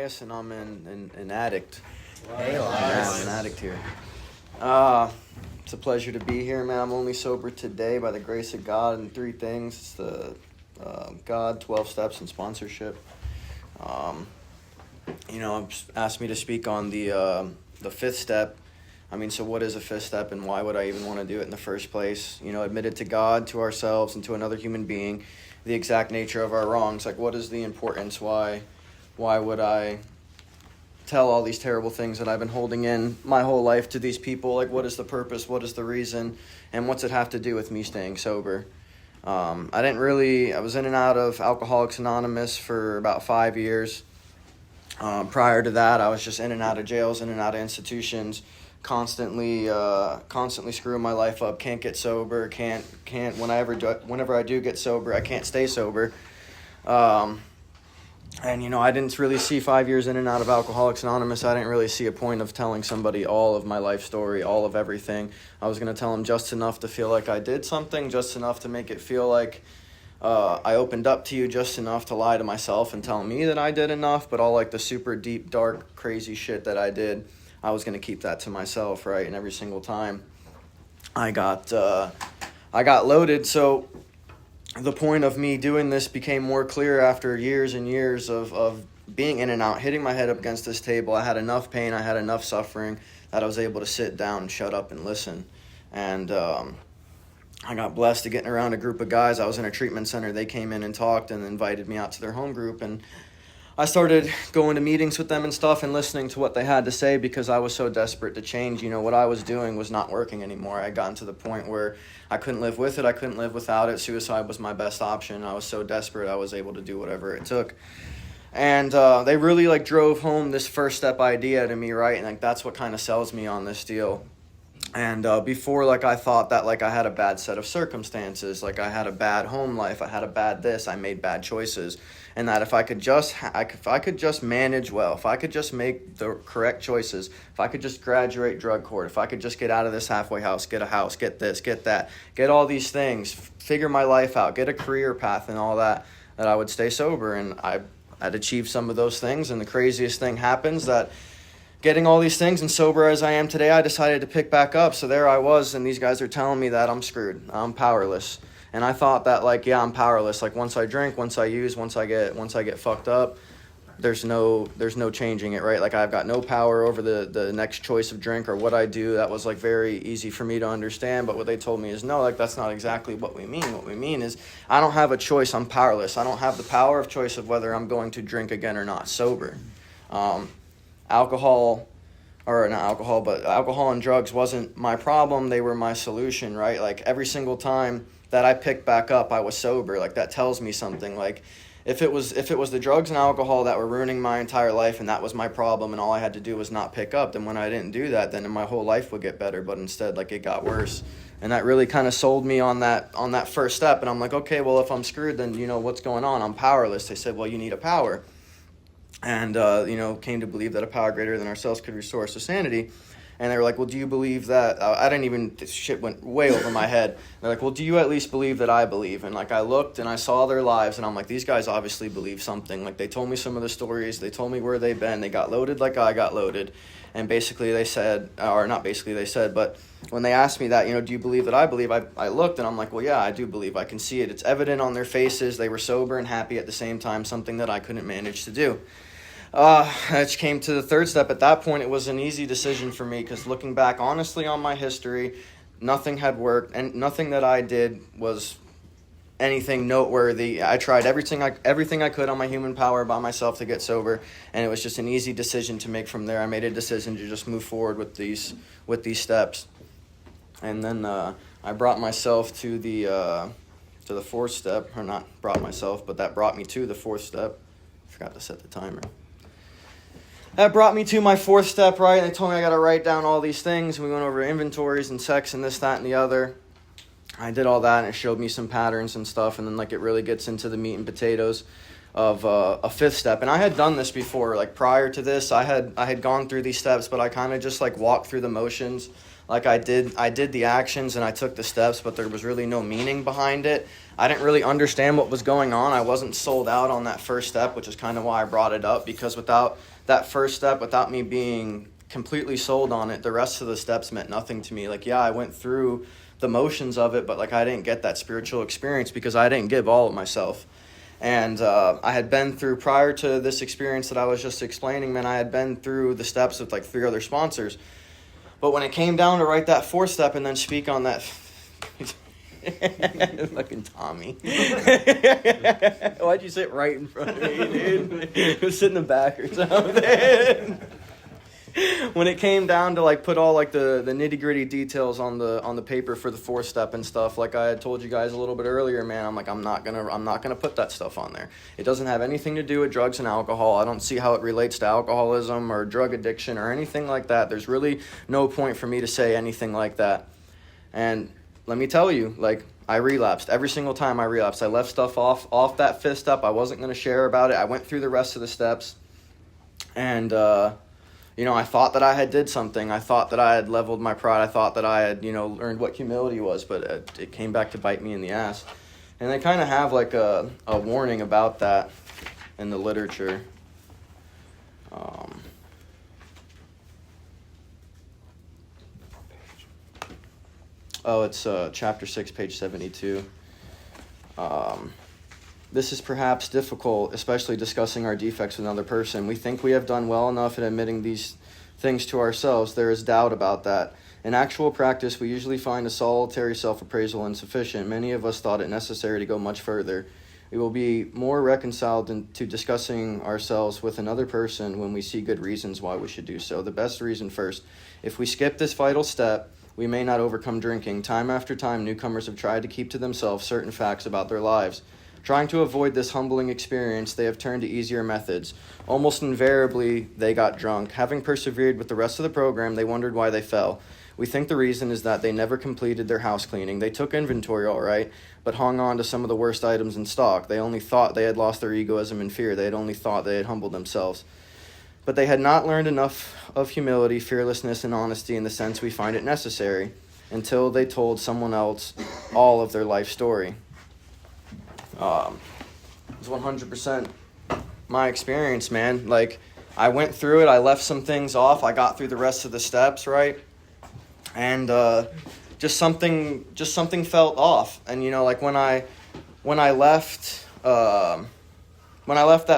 Elias, and I'm an addict. Hey, Elias. Yeah, I'm an addict here. It's a pleasure to be here, man. I'm only sober today by the grace of God in three things. It's the God, 12 steps, and sponsorship. Asked me to speak on the fifth step. So what is a fifth step, and why would I even want to do it in the first place? Admit it to God, to ourselves, and to another human being, the exact nature of our wrongs. Like, what is the importance? Why would I tell all these terrible things that I've been holding in my whole life to these people? Like, what is the purpose? What is the reason? And what's it have to do with me staying sober? I was in and out of Alcoholics Anonymous for about 5 years. Prior to that, I was just in and out of jails, in and out of institutions, constantly screwing my life up. Can't get sober. Can't. Whenever I do get sober, I can't stay sober. I didn't really see 5 years in and out of Alcoholics Anonymous. I didn't really see a point of telling somebody all of my life story, all of everything. I was going to tell them just enough to feel like I did something, just enough to make it feel like I opened up to you, just enough to lie to myself and tell me that I did enough. But all like the super deep, dark, crazy shit that I did, I was going to keep that to myself, right? And every single time I got loaded. So the point of me doing this became more clear after years and years of being in and out, hitting my head up against this table. I had enough pain, I had enough suffering that I was able to sit down and shut up and listen. And I got blessed to getting around a group of guys. I was in a treatment center. They came in and talked and invited me out to their home group. And I started going to meetings with them and stuff and listening to what they had to say because I was so desperate to change. What I was doing was not working anymore. I had gotten to the point where I couldn't live with it. I couldn't live without it. Suicide was my best option. I was so desperate I was able to do whatever it took. And they really drove home this first step idea to me, right? And that's what kind of sells me on this deal. And before, I thought that I had a bad set of circumstances, I had a bad home life, I had a bad this, I made bad choices, and that if I could just manage well, if I could just make the correct choices, if I could just graduate drug court, if I could just get out of this halfway house, get a house, get this, get that, get all these things, figure my life out, get a career path and all that I would stay sober. And I'd achieved some of those things, and the craziest thing happens that getting all these things and sober as I am today, I decided to pick back up. So there I was, and these guys are telling me that I'm screwed. I'm powerless. And I thought that I'm powerless. Once I drink, once I use, once I get fucked up, there's no changing it, right? I've got no power over the next choice of drink or what I do. That was very easy for me to understand. But what they told me is no, that's not exactly what we mean. What we mean is I don't have a choice. I'm powerless. I don't have the power of choice of whether I'm going to drink again or not sober. Alcohol and drugs wasn't my problem. They were my solution, right? Every single time that I picked back up, I was sober. That tells me something. If it was the drugs and alcohol that were ruining my entire life and that was my problem and all I had to do was not pick up, then when I didn't do that, then my whole life would get better. But instead, it got worse. And that really kind of sold me on that first step. And I'm like, okay, well, if I'm screwed, then what's going on? I'm powerless. They said, well, you need a power. And, came to believe that a power greater than ourselves could restore us to sanity. And they were like, well, do you believe that? This shit went way over my head. They're like, well, do you at least believe that I believe? And I looked and I saw their lives and I'm like, these guys obviously believe something. They told me some of the stories. They told me where they've been. They got loaded like I got loaded. And basically they said, or not basically they said, but when they asked me that, do you believe that I believe? I looked and I'm like, well, yeah, I do believe. I can see it. It's evident on their faces. They were sober and happy at the same time, something that I couldn't manage to do. It came to the third step. At that point, it was an easy decision for me because looking back honestly on my history, nothing had worked and nothing that I did was anything noteworthy. I tried everything I could on my human power by myself to get sober, and it was just an easy decision to make from there. I made a decision to just move forward with these steps. And then I brought myself to the fourth step, or not brought myself, but that brought me to the fourth step. I forgot to set the timer. That brought me to my fourth step, right? They told me I got to write down all these things. We went over inventories and sex and this, that, and the other. I did all that, and it showed me some patterns and stuff. And then, it really gets into the meat and potatoes of a fifth step. And I had done this before. Prior to this, I had gone through these steps, but I kind of just, walked through the motions. Like I did the actions and I took the steps, but there was really no meaning behind it. I didn't really understand what was going on. I wasn't sold out on that first step, which is kind of why I brought it up, because without that first step, without me being completely sold on it, the rest of the steps meant nothing to me. Like, yeah, I went through the motions of it, but like I didn't get that spiritual experience because I didn't give all of myself. And I had been through, prior to this experience that I was just explaining, man, I had been through the steps with like 3 other sponsors. But when it came down to write that 4th step and then speak on that, fucking Tommy. Why'd you sit right in front of me, dude? It was sitting in the back or something. When it came down to like put all like the nitty gritty details on the paper for the 4th step and stuff, like I had told you guys a little bit earlier, man, I'm like, I'm not gonna put that stuff on there. It doesn't have anything to do with drugs and alcohol. I don't see how it relates to alcoholism or drug addiction or anything like that. There's really no point for me to say anything like that. And let me tell you, like, I relapsed. Every single time I relapsed, I left stuff off that 5th step. I wasn't gonna share about it. I went through the rest of the steps, and I thought that I had did something. I thought that I had leveled my pride. I thought that I had, learned what humility was, but it came back to bite me in the ass. And they kind of have like a warning about that in the literature. It's chapter 6, page 72. This is perhaps difficult, especially discussing our defects with another person. We think we have done well enough in admitting these things to ourselves. There is doubt about that. In actual practice, we usually find a solitary self-appraisal insufficient. Many of us thought it necessary to go much further. We will be more reconciled to discussing ourselves with another person when we see good reasons why we should do so. The best reason first. If we skip this vital step, we may not overcome drinking. Time after time, newcomers have tried to keep to themselves certain facts about their lives. Trying to avoid this humbling experience, they have turned to easier methods. Almost invariably, they got drunk. Having persevered with the rest of the program, they wondered why they fell. We think the reason is that they never completed their house cleaning. They took inventory all right, but hung on to some of the worst items in stock. They only thought they had lost their egoism and fear. They had only thought they had humbled themselves. But they had not learned enough of humility, fearlessness, and honesty in the sense we find it necessary until they told someone else all of their life story. It's 100% my experience, man. Like, I went through it. I left some things off. I got through the rest of the steps, right? And just something felt off. And like when I left that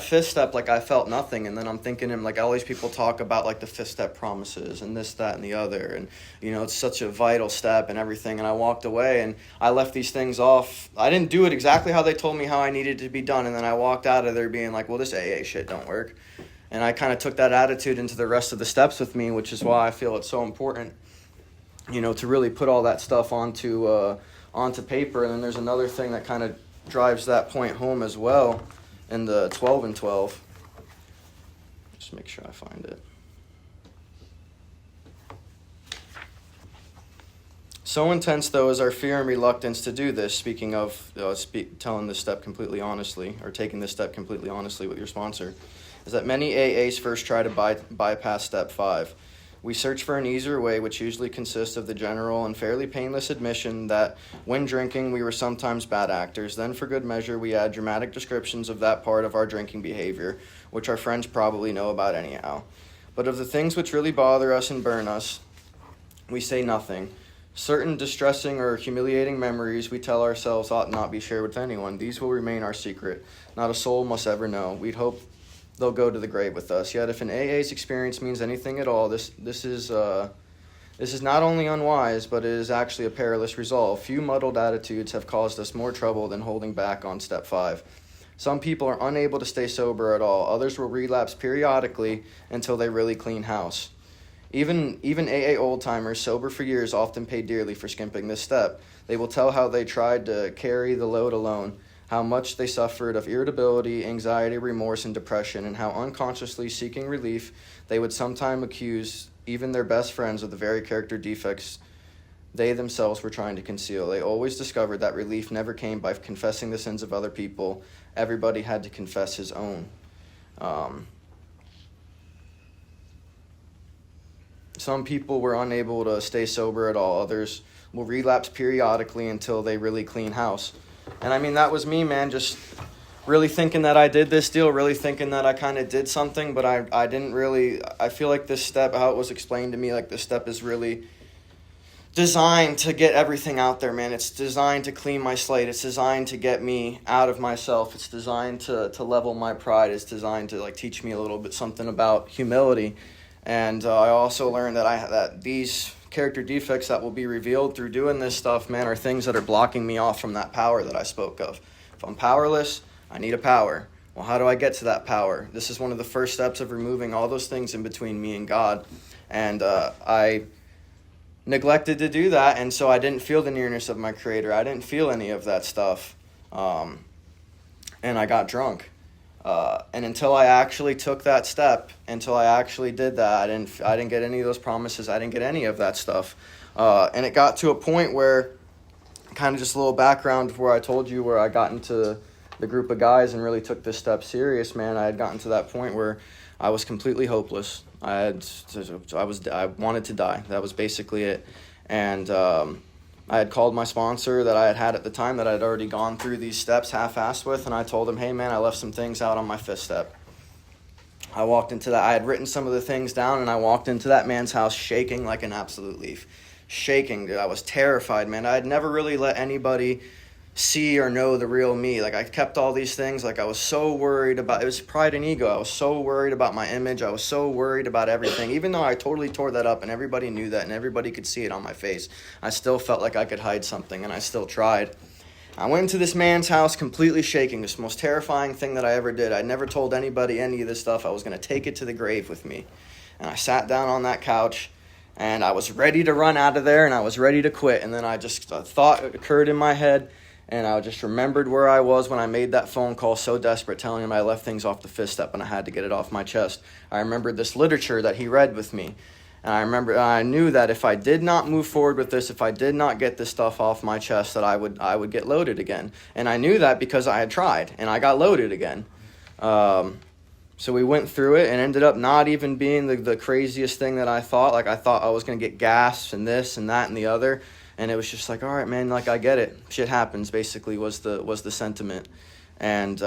5th step, like I felt nothing. And then I'm thinking, like all these people talk about like the 5th step promises and this, that, and the other. And it's such a vital step and everything. And I walked away and I left these things off. I didn't do it exactly how they told me how I needed to be done. And then I walked out of there being like, well, this AA shit don't work. And I kind of took that attitude into the rest of the steps with me, which is why I feel it's so important, to really put all that stuff onto paper. And then there's another thing that kind of drives that point home as well in the 12 and 12. Just make sure I find it. So intense, though, is our fear and reluctance to do this, speaking of telling this step completely honestly, or taking this step completely honestly with your sponsor, is that many AAs first try to bypass step 5. We search for an easier way, which usually consists of the general and fairly painless admission that when drinking, we were sometimes bad actors. Then, for good measure, we add dramatic descriptions of that part of our drinking behavior, which our friends probably know about anyhow. But of the things which really bother us and burn us, we say nothing. Certain distressing or humiliating memories we tell ourselves ought not be shared with anyone. These will remain our secret. Not a soul must ever know. We'd hope they'll go to the grave with us. Yet if an AA's experience means anything at all, this is not only unwise, but it is actually a perilous resolve. Few muddled attitudes have caused us more trouble than holding back on step 5. Some people are unable to stay sober at all. Others will relapse periodically until they really clean house. Even AA old-timers, sober for years, often pay dearly for skimping this step. They will tell how they tried to carry the load alone, how much they suffered of irritability, anxiety, remorse, and depression, and how unconsciously seeking relief, they would sometimes accuse even their best friends of the very character defects they themselves were trying to conceal. They always discovered that relief never came by confessing the sins of other people. Everybody had to confess his own. Some people were unable to stay sober at all. Others will relapse periodically until they really clean house. And I mean, that was me, man, just really thinking that I did this deal, really thinking that I kind of did something, but I didn't really. I feel like this step, how it was explained to me, like this step is really designed to get everything out there, man. It's designed to clean my slate. It's designed to get me out of myself. It's designed to level my pride. It's designed to like teach me a little bit something about humility. And I also learned that these character defects that will be revealed through doing this stuff, man, are things that are blocking me off from that power that I spoke of. If I'm powerless, I need a power. Well, how do I get to that power? This is one of the first steps of removing all those things in between me and God. And I neglected to do that, and so I didn't feel the nearness of my Creator. I didn't feel any of that stuff, and I got drunk. And until I actually took that step, until I actually did that, I didn't get any of those promises. I didn't get any of that stuff. And it got to a point where, kind of just a little background where I told you where I got into the group of guys and really took this step serious, man. I had gotten to that point where I was completely hopeless. I wanted to die. That was basically it. And I had called my sponsor that I had at the time that I'd already gone through these steps half-assed with, and I told him, hey, man, I left some things out on my fifth step. I walked into that. I had written some of the things down, and I walked into that man's house shaking like an absolute leaf. Shaking, dude. I was terrified, man. I had never really let anybody see or know the real me. Like, I kept all these things. Like, I was so worried about, it was pride and ego. I was so worried about my image. I was so worried about everything. Even though I totally tore that up and everybody knew that and everybody could see it on my face, I still felt like I could hide something, and I still tried. I went into this man's house completely shaking. This most terrifying thing that I ever did. I never told anybody any of this stuff. I was going to take it to the grave with me. And I sat down on that couch, and I was ready to run out of there, and I was ready to quit. And then I just, a thought occurred in my head, and I just remembered where I was when I made that phone call, so desperate, telling him I left things off the fifth step and I had to get it off my chest. I remembered this literature that he read with me. And I knew that if I did not move forward with this, if I did not get this stuff off my chest, that I would get loaded again. And I knew that because I had tried, and I got loaded again. So we went through it and ended up not even being the craziest thing that I thought. Like, I thought I was going to get gas and this and that and the other. And it was just like, all right, man, like, I get it. Shit happens, basically, was the sentiment. And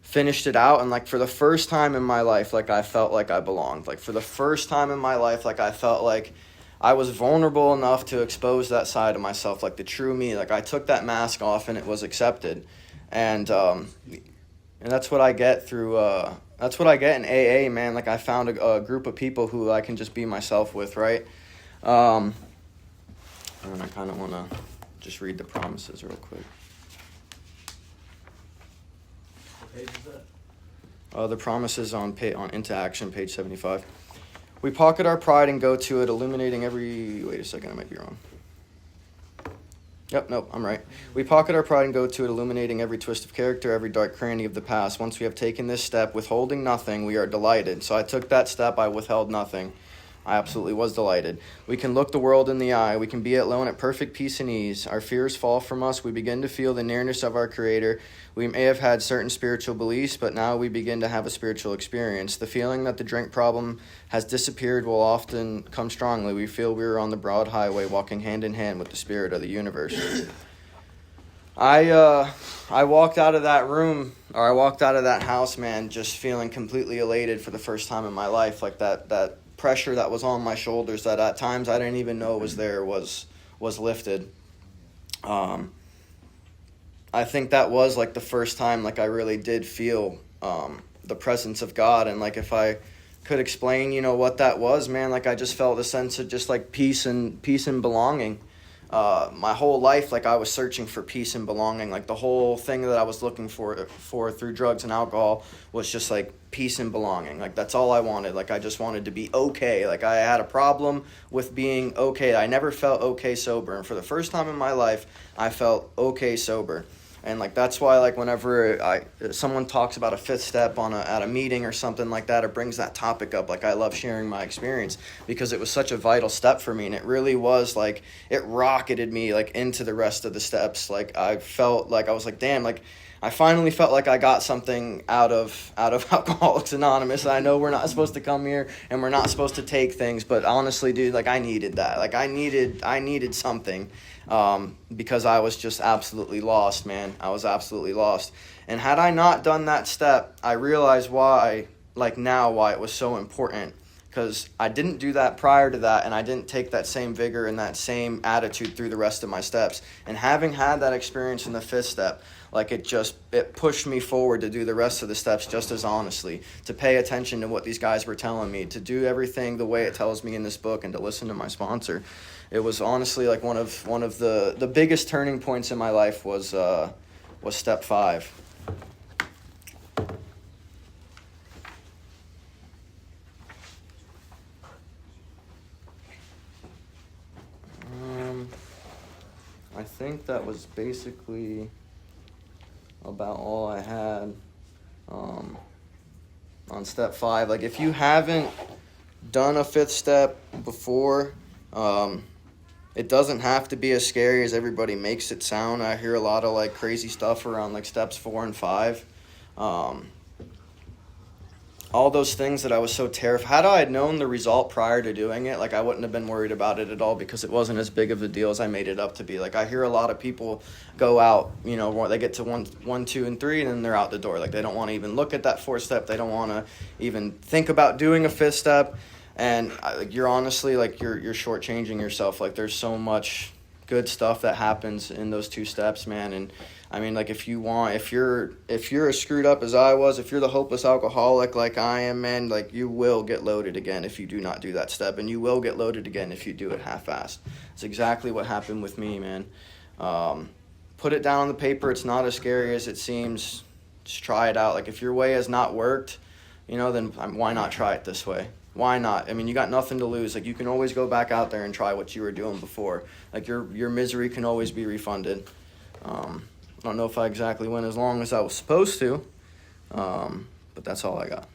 finished it out, and, like, for the first time in my life, like, I felt like I belonged. Like, for the first time in my life, like, I felt like I was vulnerable enough to expose that side of myself, like, the true me. Like, I took that mask off, and it was accepted. And that's what I get through, that's what I get in AA, man. Like, I found a group of people who I can just be myself with, right? And I kind of want to just read the promises real quick. What page is that? The promises on Into Action, page 75. We pocket our pride and go to it, illuminating every... Wait a second, I might be wrong. Yep, nope, I'm right. We pocket our pride and go to it, illuminating every twist of character, every dark cranny of the past. Once we have taken this step, withholding nothing, we are delighted. So I took that step, I withheld nothing. I absolutely was delighted. We can look the world in the eye. We can be alone at perfect peace and ease. Our fears fall from us. We begin to feel the nearness of our Creator. We may have had certain spiritual beliefs, but now we begin to have a spiritual experience. The feeling that the drink problem has disappeared will often come strongly. We feel we are on the broad highway, walking hand in hand with the spirit of the universe. I walked out of that room, or I walked out of that house, man, just feeling completely elated for the first time in my life. Like, that pressure that was on my shoulders that at times I didn't even know was there was lifted. I think that was like the first time like I really did feel the presence of God, and like if I could explain, what that was, man, like I just felt a sense of just like peace and belonging. My whole life, like I was searching for peace and belonging. Like the whole thing that I was looking for through drugs and alcohol was just like peace and belonging. Like that's all I wanted. Like I just wanted to be okay. Like I had a problem with being okay. I never felt okay sober. And for the first time in my life, I felt okay sober. And like that's why like whenever someone talks about a fifth step at a meeting or something like that, or brings that topic up, like I love sharing my experience because it was such a vital step for me, and it really was like it rocketed me like into the rest of the steps. Like I felt like I was like, damn, like I finally felt like I got something out of Alcoholics Anonymous. I know we're not supposed to come here and we're not supposed to take things, but honestly, dude, like I needed that. Like I needed something, because I was just absolutely lost, man. I was absolutely lost. And had I not done that step, I realized why it was so important. Because I didn't do that prior to that, and I didn't take that same vigor and that same attitude through the rest of my steps. And having had that experience in the 5th step, like it pushed me forward to do the rest of the steps just as honestly, to pay attention to what these guys were telling me, to do everything the way it tells me in this book, and to listen to my sponsor. It was honestly like one of the biggest turning points in my life was step 5. I think that was basically about all I had on step 5. Like if you haven't done a 5th step before, it doesn't have to be as scary as everybody makes it sound. I hear a lot of like crazy stuff around like steps 4 and 5. All those things that I was so terrified. Had I had known the result prior to doing it, like I wouldn't have been worried about it at all, because it wasn't as big of a deal as I made it up to be. Like I hear a lot of people go out, they get to 1, 2, and 3, and then they're out the door. Like they don't want to even look at that 4th step. They don't want to even think about doing a 5th step. And you're honestly like you're shortchanging yourself. Like there's so much good stuff that happens in those 2 steps, man. And I mean, like if you're as screwed up as I was, if you're the hopeless alcoholic like I am, man, like you will get loaded again if you do not do that step, and you will get loaded again if you do it half-assed. It's exactly what happened with me, man. Put it down on the paper. It's not as scary as it seems. Just try it out. Like if your way has not worked, then why not try it this way? Why not? I mean, you got nothing to lose. Like you can always go back out there and try what you were doing before. Like your misery can always be refunded. I don't know if I exactly went as long as I was supposed to, but that's all I got.